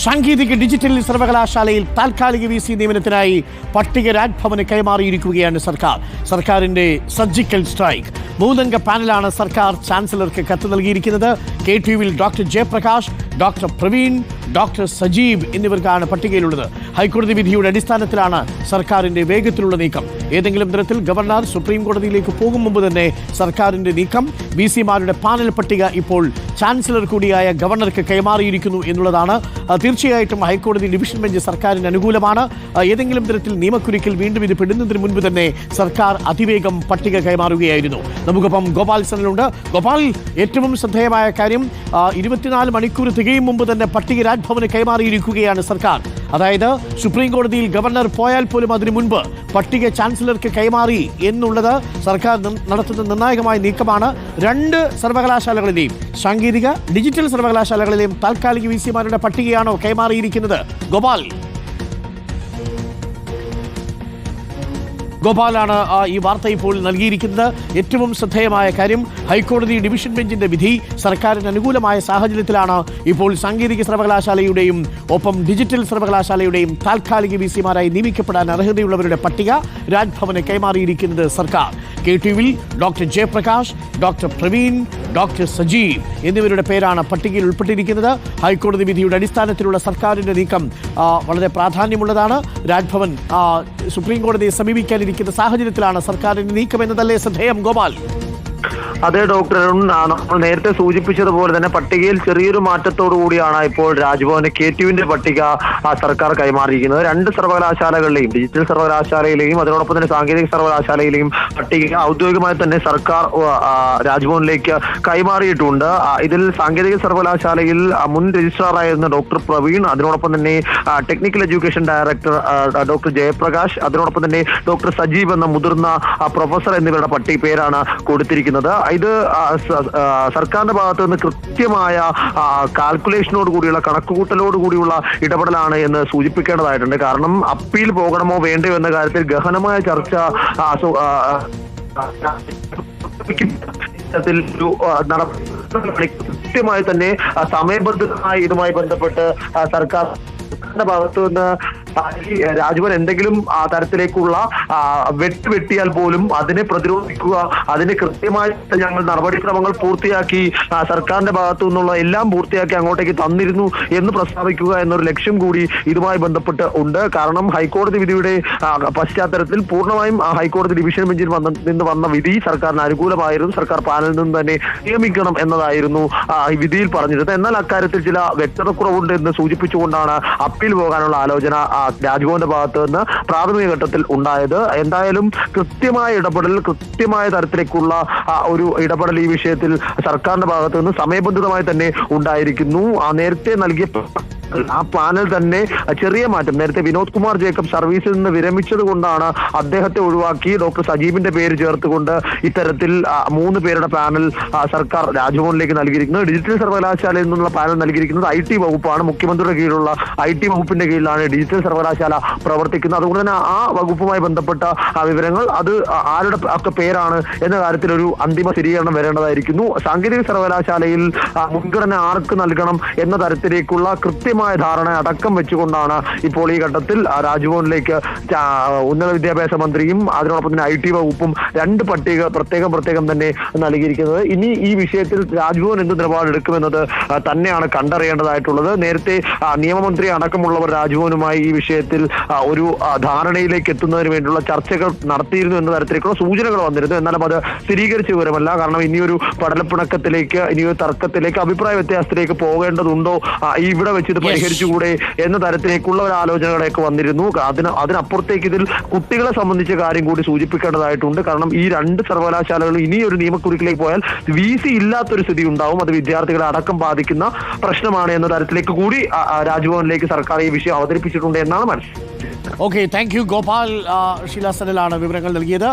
സാങ്കേതിക ഡിജിറ്റൽ സർവകലാശാലയിൽ താൽക്കാലിക VC നിയമനത്തിനായി പട്ടിക രാജ്ഭവന് കൈമാറിയിരിക്കുകയാണ് സർക്കാർ. സർക്കാരിന്റെ സർജിക്കൽ സ്ട്രൈക്ക്. 3 അംഗ പാനലാണ് സർക്കാർ ചാൻസലർക്ക് കത്ത് നൽകിയിരിക്കുന്നത്. KTUവിൽ doctor Jayaprakash, doctor Praveen, doctor Sajeev എന്നിവർക്കാണ് പട്ടികയിലുള്ളത്. ഹൈക്കോടതി വിധിയുടെ അടിസ്ഥാനത്തിലാണ് സർക്കാരിന്റെ വേഗത്തിലുള്ള നീക്കം. ഏതെങ്കിലും തരത്തിൽ ഗവർണർ സുപ്രീം കോടതിയിലേക്ക് പോകും മുമ്പ് തന്നെ സർക്കാരിന്റെ നീക്കം. VCമാരുടെ പാനൽ പട്ടിക ഇപ്പോൾ ചാൻസലർ കൂടിയായ ഗവർണർക്ക് കൈമാറിയിരിക്കുന്നു എന്നുള്ളതാണ്. തീർച്ചയായിട്ടും ഹൈക്കോടതി ഡിവിഷൻ ബെഞ്ച് സർക്കാരിന് അനുകൂലമാണ്. ഏതെങ്കിലും തരത്തിൽ നിയമക്കുരുക്കിൽ വീണ്ടും ഇത് പെടുന്നതിന് മുൻപ് തന്നെ സർക്കാർ അതിവേഗം പട്ടിക കൈമാറുകയായിരുന്നു. നമുക്കൊപ്പം ഗോപാൽ സനലുണ്ട്. ഗോപാൽ, ഏറ്റവും ശ്രദ്ധേയമായ കാര്യം 24 മണിക്കൂർ തികയും മുമ്പ് തന്നെ പട്ടിക രാജ്ഭവന് കൈമാറിയിരിക്കുകയാണ് സർക്കാർ. അതായത് സുപ്രീം കോടതിയിൽ ഗവർണർ പോയാൽ പോലും അതിനു മുൻപ് പട്ടിക ചാൻസലർക്ക് കൈമാറി എന്നുള്ളത് സർക്കാർ നടത്തുന്ന നിർണായകമായ നീക്കമാണ്. 2 സർവകലാശാലകളിലെയും സാങ്കേതിക ഡിജിറ്റൽ സർവകലാശാലകളിലെയും താൽക്കാലിക VCമാരുടെ പട്ടികയാണോ കൈമാറിയിരിക്കുന്നത്? ഗോപാലാണ് ഈ വാർത്ത ഇപ്പോൾ നൽകിയിരിക്കുന്നത്. ഏറ്റവും ശ്രദ്ധേയമായ കാര്യം, ഹൈക്കോടതി ഡിവിഷൻ ബെഞ്ചിന്റെ വിധി സർക്കാരിന് അനുകൂലമായ സാഹചര്യത്തിലാണ് ഇപ്പോൾ സാങ്കേതിക സർവകലാശാലയുടെയും ഒപ്പം ഡിജിറ്റൽ സർവകലാശാലയുടെയും താൽക്കാലിക VCമാരായി നിയമിക്കപ്പെടാൻ അർഹതയുള്ളവരുടെ പട്ടിക രാജ്ഭവന് കൈമാറിയിരിക്കുന്നത് സർക്കാർ. KTUവിൽ doctor Jayaprakash, doctor Praveen, doctor Sajeev എന്നിവരുടെ പേരാണ് പട്ടികയിൽ ഉൾപ്പെട്ടിരിക്കുന്നത്. ഹൈക്കോടതി വിധിയുടെ അടിസ്ഥാനത്തിലുള്ള സർക്കാരിന്റെ നീക്കം വളരെ പ്രാധാന്യമുള്ളതാണ്. രാജ്ഭവൻ സുപ്രീം കോടതിയെ സമീപിക്കാനിരിക്കുന്ന സാഹചര്യത്തിലാണ് സർക്കാരിന്റെ നീക്കം എന്നതല്ലേ ശ്രദ്ധേയം? ഗോപാൽ. അതെ ഡോക്ടർ അരുൺ, നമ്മൾ നേരത്തെ സൂചിപ്പിച്ചതുപോലെ തന്നെ പട്ടികയിൽ ചെറിയൊരു മാറ്റത്തോടു കൂടിയാണ് ഇപ്പോൾ രാജ്ഭവന് KTUവിന്റെ പട്ടിക സർക്കാർ കൈമാറിയിരിക്കുന്നത്. 2 സർവകലാശാലകളിലെയും ഡിജിറ്റൽ സർവകലാശാലയിലെയും അതോടൊപ്പം തന്നെ സാങ്കേതിക സർവകലാശാലയിലെയും പട്ടിക ഔദ്യോഗികമായി തന്നെ സർക്കാർ രാജ്ഭവനിലേക്ക് കൈമാറിയിട്ടുണ്ട്. ഇതിൽ സാങ്കേതിക സർവകലാശാലയിൽ മുൻ രജിസ്ട്രാറായിരുന്ന ഡോക്ടർ പ്രവീൺ, അതിനോടൊപ്പം തന്നെ technical education director doctor Jayaprakash, അതിനോടൊപ്പം തന്നെ ഡോക്ടർ സജീവ് എന്ന മുതിർന്ന പ്രൊഫസർ എന്നിവരുടെ പേരാണ് കൊടുത്തിരിക്കുന്നത്. ഇത് സർക്കാരിന്റെ ഭാഗത്ത് നിന്ന് കൃത്യമായ കാൽക്കുലേഷനോട് കൂടിയുള്ള കണക്കുകൂട്ടലോട് കൂടിയുള്ള ഇടപെടലാണ് എന്ന് സൂചിപ്പിക്കേണ്ടതായിട്ടുണ്ട്. കാരണം അപ്പീൽ പോകണമോ വേണ്ടയോ എന്ന കാര്യത്തിൽ ഗഹനമായ ചർച്ച കൃത്യമായി തന്നെ സമയബദ്ധമായി ഇതുമായി ബന്ധപ്പെട്ട് സർക്കാരിന്റെ ഭാഗത്തു നിന്ന് രാജ്ഭവൻ എന്തെങ്കിലും തരത്തിലേക്കുള്ള വെട്ടിയാൽ പോലും അതിനെ പ്രതിരോധിക്കുക, അതിന് കൃത്യമായി ഞങ്ങൾ നടപടിക്രമങ്ങൾ പൂർത്തിയാക്കി സർക്കാരിന്റെ ഭാഗത്തു നിന്നുള്ള എല്ലാം പൂർത്തിയാക്കി അങ്ങോട്ടേക്ക് തന്നിരുന്നു എന്ന് പ്രസ്താവിക്കുക എന്നൊരു ലക്ഷ്യം കൂടി ഇതുമായി ബന്ധപ്പെട്ട് ഉണ്ട്. കാരണം ഹൈക്കോടതി വിധിയുടെ പശ്ചാത്തലത്തിൽ പൂർണ്ണമായും ഹൈക്കോടതി ഡിവിഷൻ ബെഞ്ചിൽ നിന്ന് വന്ന വിധി സർക്കാരിന് അനുകൂലമായിരുന്നു. സർക്കാർ പാനലിൽ നിന്ന് തന്നെ നിയമിക്കണം എന്നതായിരുന്നു ഈ വിധിയിൽ പറഞ്ഞിരുന്നത്. എന്നാൽ അക്കാര്യത്തിൽ ചില വ്യക്തതക്കുറവുണ്ട് എന്ന് സൂചിപ്പിച്ചുകൊണ്ടാണ് അപ്പീൽ പോകാനുള്ള ആലോചന രാജ്ഭവന്റെ ഭാഗത്ത് നിന്ന് പ്രാഥമിക ഘട്ടത്തിൽ ഉണ്ടായത്. എന്തായാലും കൃത്യമായ ഇടപെടൽ, കൃത്യമായ തരത്തിലേക്കുള്ള ഒരു ഇടപെടൽ ഈ വിഷയത്തിൽ സർക്കാരിന്റെ ഭാഗത്ത് നിന്ന് സമയബന്ധിതമായി തന്നെ ഉണ്ടായിരിക്കുന്നു. നേരത്തെ നൽകിയ ആ പാനൽ തന്നെ ചെറിയ മാറ്റം, നേരത്തെ വിനോദ് കുമാർ ജേക്കബ് സർവീസിൽ നിന്ന് വിരമിച്ചത് കൊണ്ടാണ് അദ്ദേഹത്തെ ഒഴിവാക്കി ഡോക്ടർ സജീവിന്റെ പേര് ചേർത്തുകൊണ്ട് ഇത്തരത്തിൽ 3 പേരുടെ പാനൽ സർക്കാർ രാജ്ഭവനിലേക്ക് നൽകിയിരിക്കുന്നത്. ഡിജിറ്റൽ സർവകലാശാലയിൽ നിന്നുള്ള പാനൽ നൽകിയിരിക്കുന്നത് IT വകുപ്പാണ്. മുഖ്യമന്ത്രിയുടെ കീഴിലുള്ള IT വകുപ്പിന്റെ കീഴിലാണ് ഡിജിറ്റൽ സർവകലാശാല പ്രവർത്തിക്കുന്നത്. അതുകൊണ്ട് തന്നെ ആ വകുപ്പുമായി ബന്ധപ്പെട്ട വിവരങ്ങൾ അത് ആരുടെ ഒക്കെ പേരാണ് എന്ന കാര്യത്തിൽ ഒരു അന്തിമ സ്ഥിരീകരണം വരേണ്ടതായിരിക്കുന്നു. സാങ്കേതിക സർവകലാശാലയിൽ മുൻഗണന ആർക്ക് നൽകണം എന്ന തരത്തിലേക്കുള്ള കൃത്യമായ ധാരണ അടക്കം വെച്ചുകൊണ്ടാണ് ഇപ്പോൾ ഈ ഘട്ടത്തിൽ രാജ്ഭവനിലേക്ക് ഉന്നത വിദ്യാഭ്യാസ മന്ത്രിയും അതിനോടൊപ്പം തന്നെ IT വകുപ്പും 2 പട്ടിക പ്രത്യേകം തന്നെ നൽകിയിരിക്കുന്നത്. ഇനി ഈ വിഷയത്തിൽ രാജ്ഭവൻ എന്ത് നിലപാടെടുക്കുമെന്നത് തന്നെയാണ് കണ്ടറിയേണ്ടതായിട്ടുള്ളത്. നേരത്തെ നിയമമന്ത്രി അടക്കമുള്ളവർ രാജ്ഭവനുമായി ഈ വിഷയത്തിൽ ഒരു ധാരണയിലേക്ക് എത്തുന്നതിന് വേണ്ടിയുള്ള ചർച്ചകൾ നടത്തിയിരുന്നു എന്ന തരത്തിലേക്കുള്ള സൂചനകൾ വന്നിരുന്നു. എന്നാലും അത് സ്ഥിരീകരിച്ച വിവരമല്ല. കാരണം ഇനിയൊരു പടലപ്പിണക്കത്തിലേക്ക്, ഇനിയൊരു തർക്കത്തിലേക്ക്, അഭിപ്രായ വ്യത്യാസത്തിലേക്ക് പോകേണ്ടതുണ്ടോ, ഇവിടെ വെച്ച് ഇത് പരിഹരിച്ചുകൂടെ എന്ന തരത്തിലേക്കുള്ള ഒരു ആലോചനകളൊക്കെ വന്നിരുന്നു. അതിനപ്പുറത്തേക്ക് ഇതിൽ കുട്ടികളെ സംബന്ധിച്ച കാര്യം കൂടി സൂചിപ്പിക്കേണ്ടതായിട്ടുണ്ട്. കാരണം ഈ 2 സർവകലാശാലകൾ ഇനിയൊരു നിയമക്കുരുക്കിലേക്ക് പോയാൽ VC ഇല്ലാത്തൊരു സ്ഥിതി ഉണ്ടാവും. അത് വിദ്യാർത്ഥികളെ അടക്കം ബാധിക്കുന്ന പ്രശ്നമാണ് എന്ന തരത്തിലേക്ക് കൂടി രാജ്ഭവനിലേക്ക് സർക്കാർ ഈ വിഷയം അവതരിപ്പിച്ചിട്ടുണ്ട് എന്നാണ് മനസ്സിലാക്കുന്നത്. Okay, thank you Gopal. Sheela സനലാണ് വിവരങ്ങൾ നൽകിയത്.